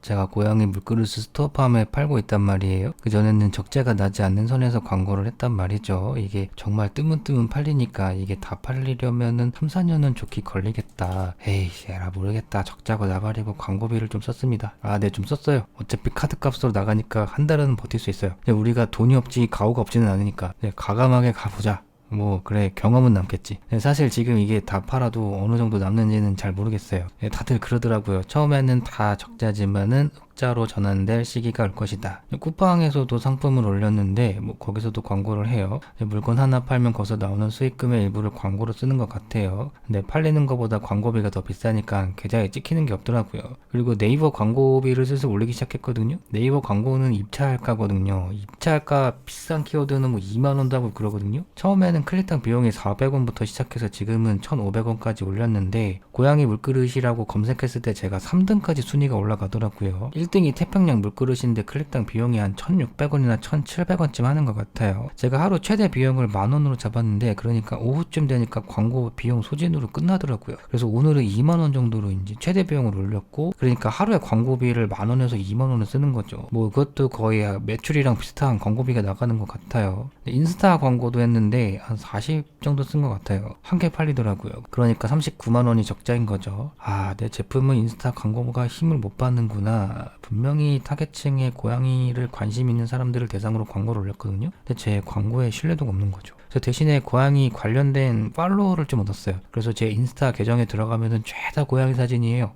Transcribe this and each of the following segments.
제가 고양이 물그릇을 스토어팜에 팔고 있단 말이에요. 그전에는 적재가 나지 않는 선에서 광고를 했단 말이죠. 이게 정말 뜨문뜨문 팔리니까 이게 다 팔리려면은 3, 4년은 좋게 걸리겠다. 에이, 에라 모르겠다. 적자고 나발이고 광고비를 좀 썼습니다. 아, 네, 좀 썼어요. 어차피 카드 값으로 나가니까 한 달은 버틸 수 있어요. 근데 우리가 돈이 없지 가오가 없지는 않으니까 과감하게 가보자. 뭐 그래, 경험은 남겠지. 사실 지금 이게 다 팔아도 어느 정도 남는지는 잘 모르겠어요. 다들 그러더라고요. 처음에는 다 적자지만은 흑자로 전환될 시기가 올 것이다. 쿠팡에서도 상품을 올렸는데 뭐 거기서도 광고를 해요. 물건 하나 팔면 거기서 나오는 수익금의 일부를 광고로 쓰는 것 같아요. 근데 팔리는 것보다 광고비가 더 비싸니까 계좌에 찍히는 게 없더라고요. 그리고 네이버 광고비를 슬슬 올리기 시작했거든요. 네이버 광고는 입찰가거든요. 입찰가 비싼 키워드는 뭐 2만원도 하고 그러거든요. 처음에는 클릭당 비용이 400원부터 시작해서 지금은 1,500원까지 올렸는데 고양이 물그릇이라고 검색했을 때 제가 3등까지 순위가 올라가더라고요. 1등이 태평양 물그릇인데 클릭당 비용이 한 1,600원이나 1,700원쯤 하는 것 같아요. 제가 하루 최대 비용을 10,000원으로 잡았는데 그러니까 오후쯤 되니까 광고 비용 소진으로 끝나더라고요. 그래서 오늘은 2만원 정도로 이제 최대 비용을 올렸고, 그러니까 하루에 광고비를 10,000원에서 2만원을 쓰는 거죠. 뭐 그것도 거의 매출이랑 비슷한 광고비가 나가는 것 같아요. 인스타 광고도 했는데 한 40 정도 쓴 것 같아요. 한 개 팔리더라고요. 그러니까 39만원이 적자인 거죠. 아, 내 제품은 인스타 광고가 힘을 못 받는구나. 분명히 타겟층에 고양이를 관심 있는 사람들을 대상으로 광고를 올렸거든요. 근데 제 광고에 신뢰도가 없는 거죠. 저 대신에 고양이 관련된 팔로워를 좀 얻었어요. 그래서 제 인스타 계정에 들어가면은 죄다 고양이 사진이에요.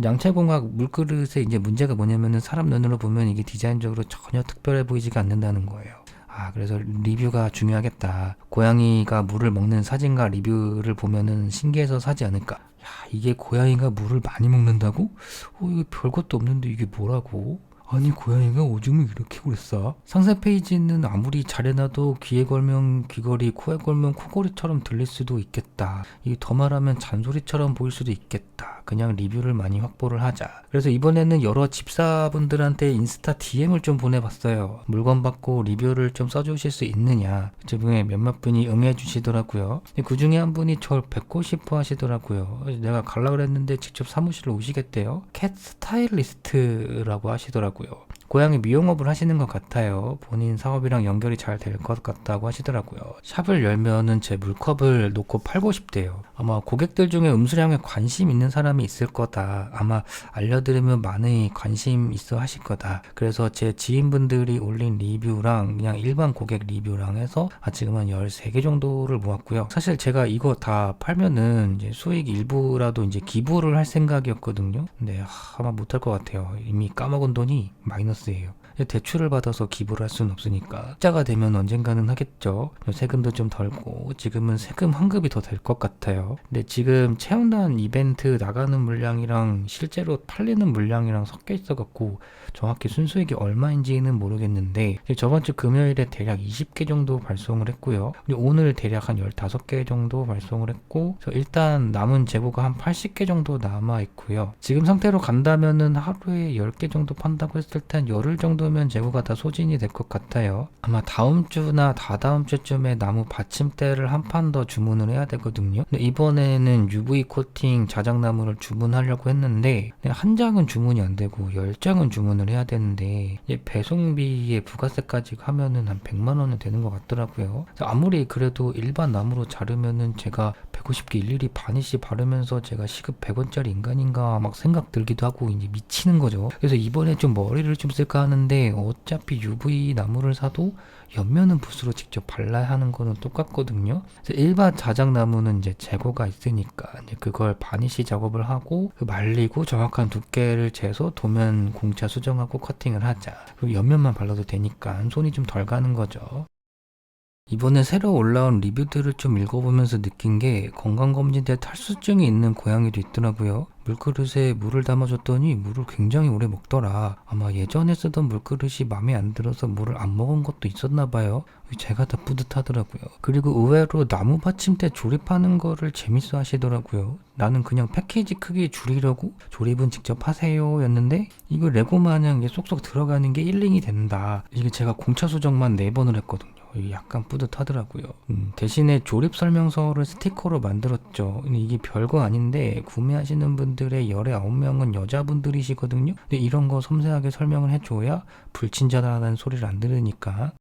양채공학 물그릇의 이제 문제가 뭐냐면은 사람 눈으로 보면 이게 디자인적으로 전혀 특별해 보이지가 않는다는 거예요. 아, 그래서 리뷰가 중요하겠다. 고양이가 물을 먹는 사진과 리뷰를 보면은 신기해서 사지 않을까. 야, 이게 고양이가 물을 많이 먹는다고? 이거 별것도 없는데 이게 뭐라고? 아니, 고양이가 오줌을 이렇게 오래 싸? 상세 페이지는 아무리 잘 해놔도 귀에 걸면 귀걸이, 코에 걸면 코걸이처럼 들릴 수도 있겠다. 이게 더 말하면 잔소리처럼 보일 수도 있겠다. 그냥 리뷰를 많이 확보를 하자. 그래서 이번에는 여러 집사분들한테 인스타 DM을 좀 보내봤어요. 물건 받고 리뷰를 좀 써주실 수 있느냐. 그 중에 몇몇 분이 응해주시더라고요. 그 중에 한 분이 저를 뵙고 싶어 하시더라고요. 내가 갈라 그랬는데 직접 사무실로 오시겠대요. 캣 스타일리스트라고 하시더라고요. 고양이 미용업을 하시는 것 같아요. 본인 사업이랑 연결이 잘 될 것 같다고 하시더라고요. 샵을 열면은 제 물컵을 놓고 팔고 싶대요. 아마 고객들 중에 음수량에 관심 있는 사람이 있을 거다. 아마 알려드리면 많이 관심 있어 하실 거다. 그래서 제 지인분들이 올린 리뷰랑 그냥 일반 고객 리뷰랑 해서 지금 한 13개 정도를 모았고요. 사실 제가 이거 다 팔면은 이제 수익 일부라도 이제 기부를 할 생각이었거든요. 근데 아마 못할 것 같아요. 이미 까먹은 돈이 마이너스예요. 대출을 받아서 기부를 할 수는 없으니까 흑자가 되면 언젠가는 하겠죠. 세금도 좀 덜고 지금은 세금 환급이 더 될 것 같아요. 근데 지금 체험단 이벤트 나가는 물량이랑 실제로 팔리는 물량이랑 섞여 있어 갖고 정확히 순수익이 얼마인지는 모르겠는데 저번 주 금요일에 대략 20개 정도 발송을 했고요. 오늘 대략 한 15개 정도 발송을 했고 일단 남은 재고가 한 80개 정도 남아 있고요. 지금 상태로 간다면은 하루에 10개 정도 판다고 했을 때 한 열흘 정도면 재고가 다 소진이 될 것 같아요. 아마 다음 주나 다다음 주쯤에 나무 받침대를 한 판 더 주문을 해야 되거든요. 근데 이번에는 UV 코팅 자작나무를 주문하려고 했는데 한 장은 주문이 안 되고 10장은 주문을 해야 되는데 배송비에 부가세까지 하면은 한 100만 원은 되는 것 같더라고요. 아무리 그래도 일반 나무로 자르면은 제가 150개 일일이 바니쉬 바르면서 제가 시급 100원짜리 인간인가 막 생각 들기도 하고 이제 미치는 거죠. 그래서 이번에 좀 머리를 좀 쓸까 하는데 어차피 UV 나무를 사도 옆면은 붓으로 직접 발라야 하는 거는 똑같거든요. 그래서 일반 자작나무는 이제 재고가 있으니까 이제 그걸 바니쉬 작업을 하고 말리고 정확한 두께를 재서 도면 공차 수정하고 커팅을 하자. 그리고 옆면만 발라도 되니까 손이 좀 덜 가는 거죠. 이번에 새로 올라온 리뷰들을 좀 읽어보면서 느낀 게 건강검진 때 탈수증이 있는 고양이도 있더라고요. 물그릇에 물을 담아줬더니 물을 굉장히 오래 먹더라. 아마 예전에 쓰던 물그릇이 마음에 안 들어서 물을 안 먹은 것도 있었나봐요. 제가 다 뿌듯하더라고요. 그리고 의외로 나무 받침대 조립하는 거를 재밌어 하시더라고요. 나는 그냥 패키지 크기 줄이려고 조립은 직접 하세요 였는데 이거 레고 마냥 쏙쏙 들어가는 게 1링이 된다. 이게 제가 공차 수정만 4번을 했거든요. 이게 약간 뿌듯하더라고요. 대신에 조립 설명서를 스티커로 만들었죠. 근데 이게 별거 아닌데 구매하시는 분들의 열의 9명은 여자분들이시거든요. 근데 이런 거 섬세하게 설명을 해줘야 불친절하다는 소리를 안 들으니까.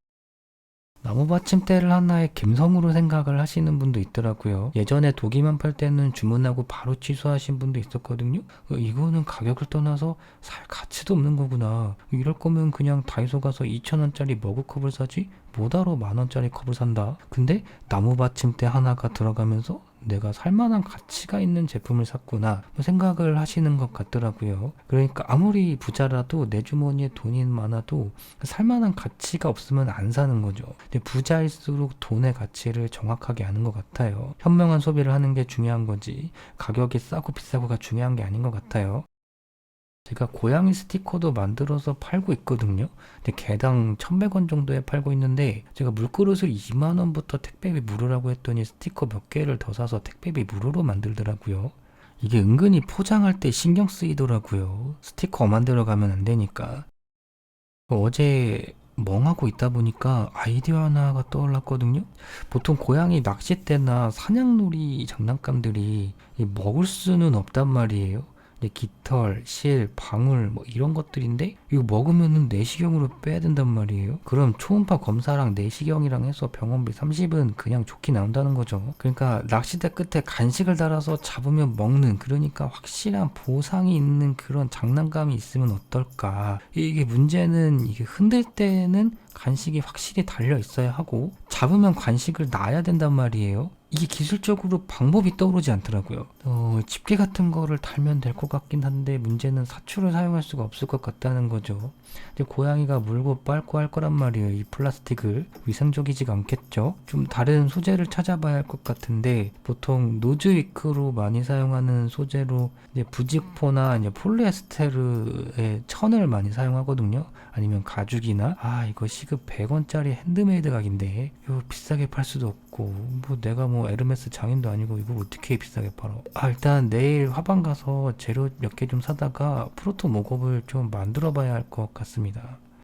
나무 받침대를 하나의 갬성으로 생각을 하시는 분도 있더라고요. 예전에 도기만 팔 때는 주문하고 바로 취소하신 분도 있었거든요. 이거는 가격을 떠나서 살 가치도 없는 거구나. 이럴 거면 그냥 다이소 가서 2,000원짜리 머그컵을 사지 뭐다로 10,000원짜리 컵을 산다. 근데 나무 받침대 하나가 들어가면서 내가 살만한 가치가 있는 제품을 샀구나 생각을 하시는 것 같더라고요. 그러니까 아무리 부자라도 내 주머니에 돈이 많아도 살만한 가치가 없으면 안 사는 거죠. 근데 부자일수록 돈의 가치를 정확하게 아는 것 같아요. 현명한 소비를 하는 게 중요한 거지 가격이 싸고 비싸고가 중요한 게 아닌 것 같아요. 제가 고양이 스티커도 만들어서 팔고 있거든요. 근데 개당 1,100원 정도에 팔고 있는데 제가 물그릇을 2만원부터 택배비 무료라고 했더니 스티커 몇 개를 더 사서 택배비 무료로 만들더라고요. 이게 은근히 포장할 때 신경 쓰이더라고요. 스티커 만들어 가면 안 되니까. 어제 멍하고 있다 보니까 아이디어 하나가 떠올랐거든요. 보통 고양이 낚싯대나 사냥놀이 장난감들이 먹을 수는 없단 말이에요. 근데 깃털, 실, 방울 뭐 이런 것들인데 이거 먹으면은 내시경으로 빼야 된단 말이에요. 그럼 초음파 검사랑 내시경이랑 해서 병원비 30은 그냥 좋게 나온다는 거죠. 그러니까 낚싯대 끝에 간식을 달아서 잡으면 먹는, 그러니까 확실한 보상이 있는 그런 장난감이 있으면 어떨까. 이게 문제는 이게 흔들 때는 간식이 확실히 달려 있어야 하고 잡으면 간식을 놔야 된단 말이에요. 이게 기술적으로 방법이 떠오르지 않더라고요. 집게 같은 거를 달면 될 것 같긴 한데 문제는 사출을 사용할 수가 없을 것 같다는 거죠. 근데 고양이가 물고 빨고 할 거란 말이에요. 이 플라스틱을 위생적이지가 않겠죠. 좀 다른 소재를 찾아봐야 할 것 같은데 보통 노즈위크로 많이 사용하는 소재로 이제 부직포나 이제 폴리에스테르의 천을 많이 사용하거든요. 아니면 가죽이나 이거 시급 100원짜리 핸드메이드 각인데 이거 비싸게 팔 수도 없고 뭐 내가 뭐 에르메스 장인도 아니고 이걸 어떻게 비싸게 팔어. 일단 내일 화방 가서 재료 몇 개 좀 사다가 프로토 목업을 좀 만들어 봐야 할 것 같습니다.